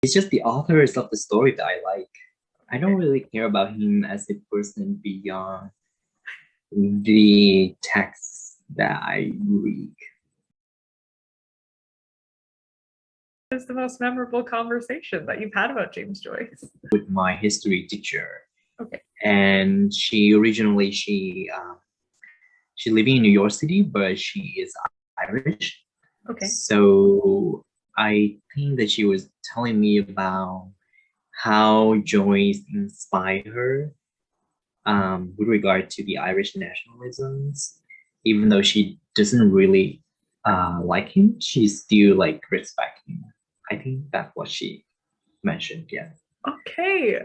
It's just the authors of the story that I like. I don't really care about him as a person beyond the texts that I read. What is the most memorable conversation that you've had about James Joyce? With my history teacher, Okay. and she originally she living in New York City, but she is Irish. Okay. So I think that she was telling me about how Joyce inspired her with regard to the Irish nationalisms. Even though she doesn't really like him, she still like respect him. I think that's what she mentioned. Yeah. Okay.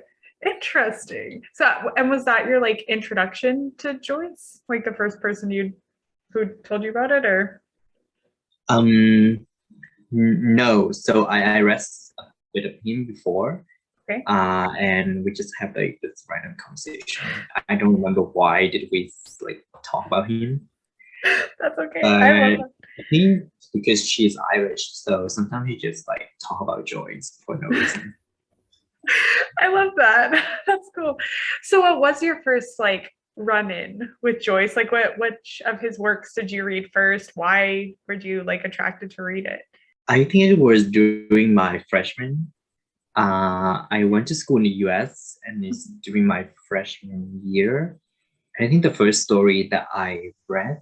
Interesting. So, and was that your like introduction to Joyce? Like the first person who told you about it, or? No. So I read a bit of him before. Okay. And we just have like this random conversation. I don't remember why did we like talk about him. That's okay. I love that. I think because she's Irish, so sometimes you just like talk about Joyce for no reason. I love that. That's cool. So what was your first like run-in with Joyce? Like which of his works did you read first? Why were you like attracted to read it? I think it was during my freshman. I went to school in the US and it's during my freshman year. I think the first story that I read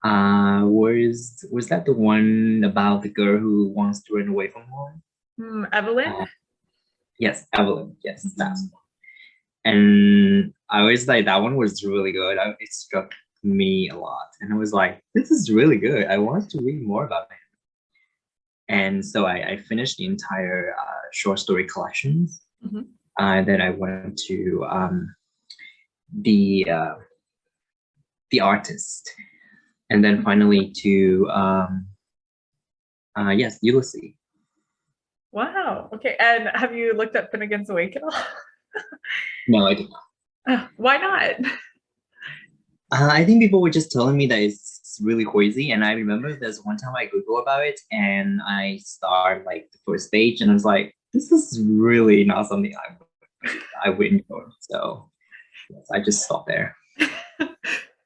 was that the one about the girl who wants to run away from home? Evelyn? Yes, Evelyn. Yes, that's one. And I was like, that one was really good. It struck me a lot. And I was like, this is really good. I want to read more about him. And so I finished the entire short story collections. Then I went to the artist. And then finally to, yes, Ulysses. Wow. Okay. And have you looked at Finnegan's Wake at all? No, I did not. Why not? I think people were just telling me that it's really crazy. And I remember there's one time I Googled about it and I started like the first page and I was like, this is really not something I would enjoy. So yes, I just stopped there.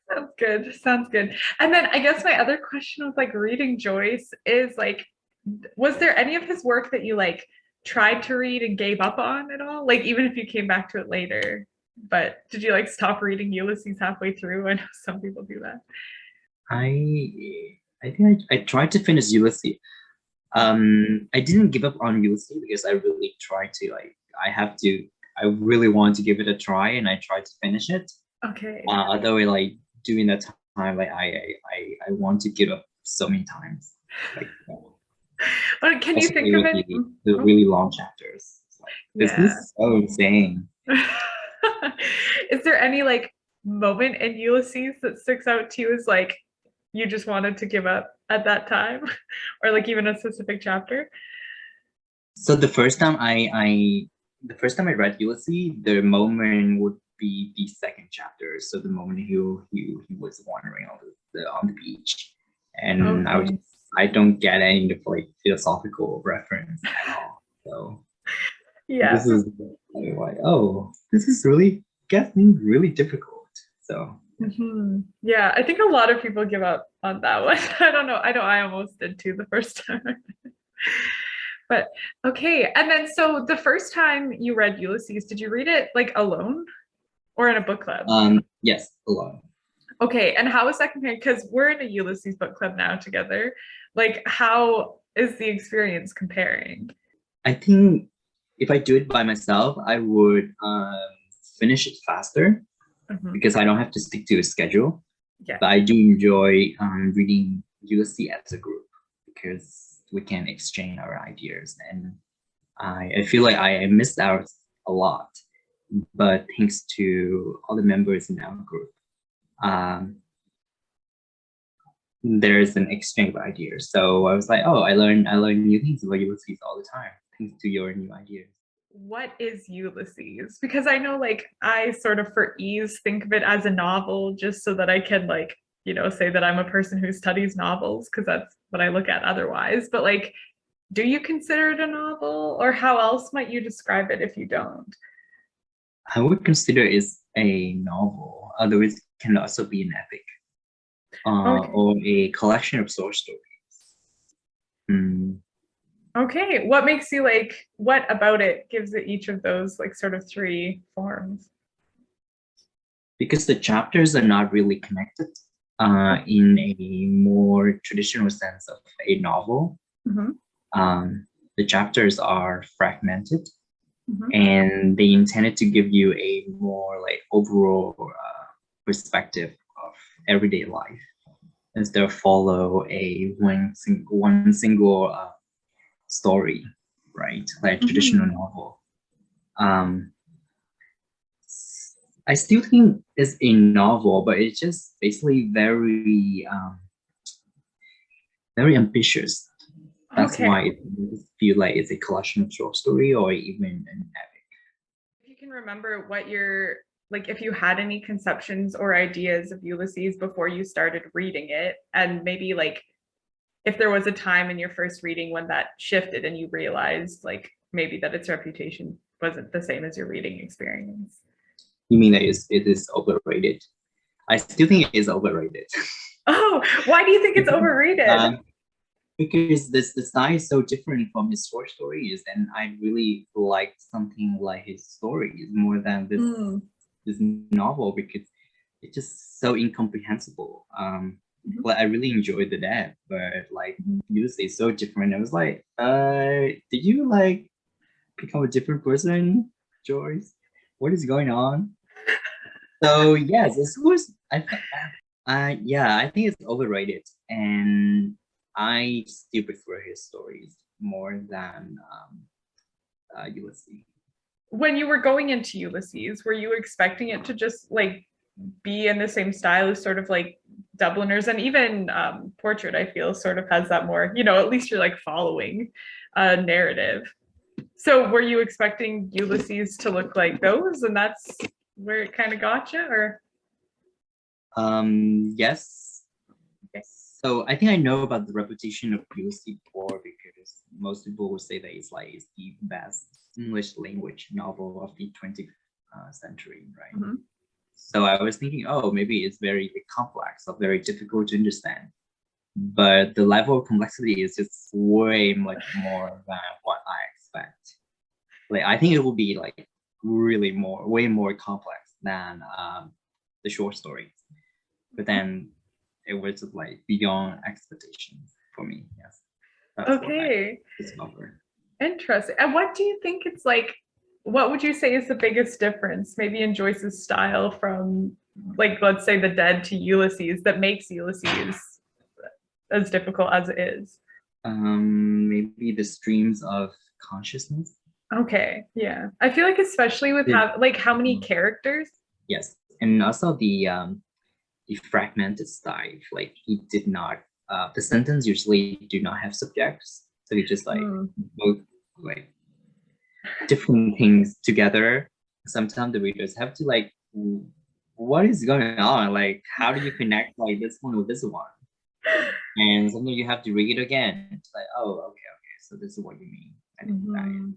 Sounds good. Sounds good. And then I guess my other question with like reading Joyce is like, was there any of his work that you like tried to read and gave up on at all? Like even if you came back to it later, but did you like stop reading Ulysses halfway through? I know some people do that. I think I tried to finish Ulysses. I didn't give up on Ulysses because I really tried to I really wanted to give it a try and I tried to finish it. Okay. Although like during that time, like I want to give up so many times. Like, but can you think of it? The really long chapters. Like, this Yeah. is so insane. Is there any like moment in Ulysses that sticks out to you as like you just wanted to give up at that time, or like even a specific chapter? So the first time I read Ulysses, the moment would be the second chapter. So the moment he was wandering on the beach, and Okay. I don't get any like philosophical reference at all. So yeah, this is like, oh, this is really getting really difficult. So yeah, I think a lot of people give up on that one. I don't know. I almost did too the first time. But okay. And then so the first time you read Ulysses, did you read it like alone or in a book club? Yes, alone. Okay, and how is that compared? Because we're in a Ulysses book club now together. Like, how is the experience comparing? I think if I do it by myself, I would finish it faster because I don't have to stick to a schedule. Yeah. But I do enjoy reading Ulysses as a group because we can exchange our ideas, and I feel like I missed out a lot. But thanks to all the members in our group, there's an exchange of ideas. So I was like, oh, I learn new things about Ulysses all the time, thanks to your new ideas. What is Ulysses? Because I know like I sort of for ease think of it as a novel just so that I can like, you know, say that I'm a person who studies novels because that's what I look at otherwise. But like, do you consider it a novel, or how else might you describe it if you don't? I would consider it a novel, although it can also be an epic, Okay. or a collection of short stories. Mm, Okay. What makes you like, what about it gives it each of those like sort of three forms? because the chapters are not really connected Okay. in a more traditional sense of a novel. Mhm, The chapters are fragmented, mhm. and they intended to give you a more like overall perspective of everyday life instead of follow a one single story, right? Like a traditional Mhm. novel. Um, I still think it's a novel, but it's just basically very ambitious. That's why Okay. it feel like it's a collection of short story or even an epic. If you can remember what your like if you had any conceptions or ideas of Ulysses before you started reading it, and maybe like if there was a time in your first reading when that shifted and you realized like maybe that its reputation wasn't the same as your reading experience. You mean that it is overrated? I still think it is overrated. Oh, why do you think it's because, overrated? um, because the style is so different from his short stories, and I really liked something like his stories more than Mm. this novel because it's just so incomprehensible. Mhm. Like I really enjoyed the depth, but like Mhm. you say so different. I was like, did you like become a different person, Joyce? What is going on? So yes, this was yeah, I think it's overrated, and I still prefer his stories more than Ulysses. When you were going into Ulysses, were you expecting it to just like be in the same style as sort of like Dubliners, and even Portrait, I feel sort of has that more, at least you're like following a narrative. So were you expecting Ulysses to look like those, and that's where it kind of got you, or? Yes. Okay. So I think I know about the reputation of Ulysses before because most people would say that it's the best English language novel of the 20th century, right? Mhm. So I was thinking, oh, maybe it's very complex or very difficult to understand. But the level of complexity is just way much more than what I expect. Like I think it will be like really way more complex than the short stories. But then it was like beyond expectations for me. Yes, that's what I Okay, discovered. interesting. And what do you think it's like? What would you say is the biggest difference, maybe in Joyce's style from, like, let's say, The Dead to Ulysses, that makes Ulysses as difficult as it is? Maybe the streams of consciousness. Okay, yeah. I feel like especially with The, how many characters. yes, and also the fragmented style. Like he did not. The sentence usually do not have subjects, so he just like Hmm. both like different things together. Sometimes the readers have to like, what is going on? Like, how do you connect like this one with this one? And sometimes you have to read it again. It's like, oh, okay, okay. So this is what you mean. I think Mhm.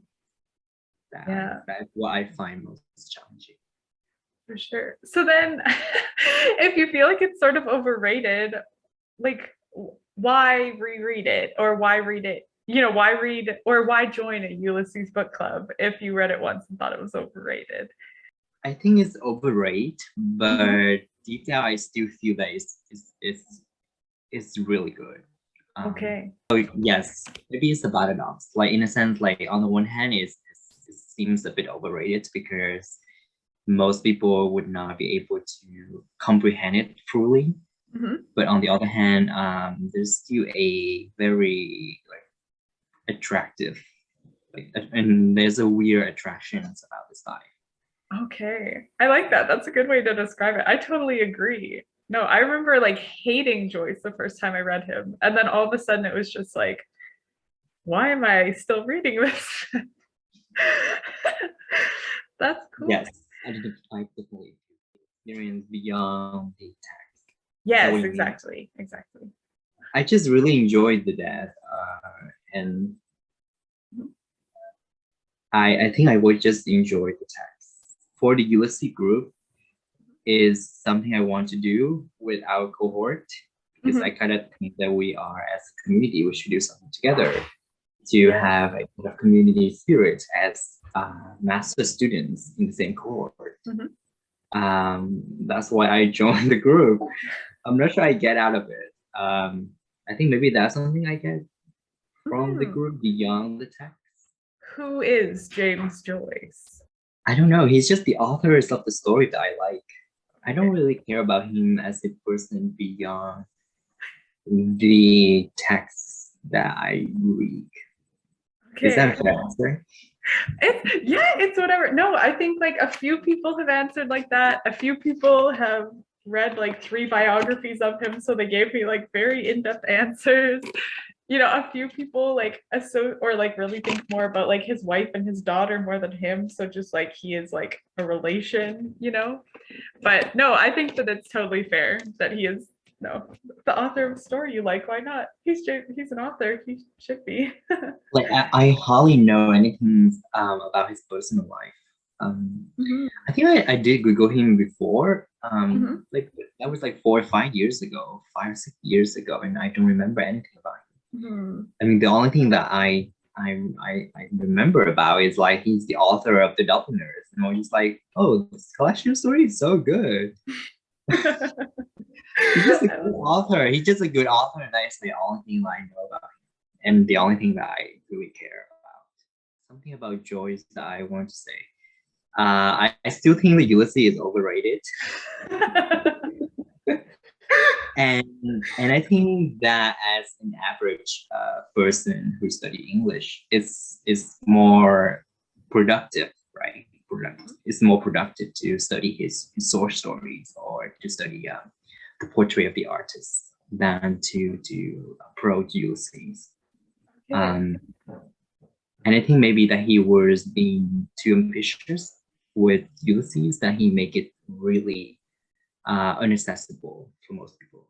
Yeah, that's what I find most challenging. for sure. So then, if you feel like it's sort of overrated, like why reread it, or why read it? Why read or why join a Ulysses book club if you read it once and thought it was overrated? I think it's overrated, Mhm. but deep down I still feel that it's really good. Okay. Yes, maybe it's a paradox. Like in a sense, like on the one hand, it seems a bit overrated because most people would not be able to comprehend it fully. Mhm. But on the other hand, there's still a very like attractive, and there's a weird attractions about the style. Okay. I like that. That's a good way to describe it. I totally agree. No, I remember like hating Joyce the first time I read him. And then all of a sudden it was just like, why am I still reading this? That's cool. Yes, I definitely experience beyond the text. Is that what Yes, you mean? exactly. Exactly. I just really enjoyed the death, and I think I would just enjoy the text. For the Ulysses group is something I want to do with our cohort because I Mhm. kind of think that we are as a community, we should do something together to Yeah. have a kind of community spirit as master students in the same cohort. Mhm. That's why I joined the group. I'm not sure I get out of it. I think maybe that's something I get from the Mhm. group beyond the text. Who is James Joyce? I don't know. He's just the authors of the story that I like. I don't Okay. really care about him as a person beyond the texts that I read. Is that Okay. a fair answer? It's whatever. No, I think like a few people have answered like that. A few people have read like 3 biographies of him, so they gave me like very in-depth answers. A few people like or like really think more about like his wife and his daughter more than him. So just like he is like a relation. But no, I think that it's totally fair that he is no the author of a story you like. Why not? He's an author. He should be. Like I hardly know anything about his personal life. Mhm, I think I did Google him before. mhm, Like that was like 4 or 5 years ago, 5 or 6 years ago, and I don't remember anything about him. mhm. I mean, the only thing that I remember about is like he's the author of the Dubliners, and I was just like, oh, this collection story is so good. He's just a good author. He's just a good author, and that's the only thing that I know about him, and the only thing that I really care about. Something about Joyce that I want to say. I still think the Ulysses is overrated. And I think that as an average person who study English, it's more productive, right? It's more productive to study his source stories or to study the portrait of the artist than to approach Ulysses. Okay. And I think maybe that he was being too ambitious with Ulysses, that he make it really inaccessible for most people.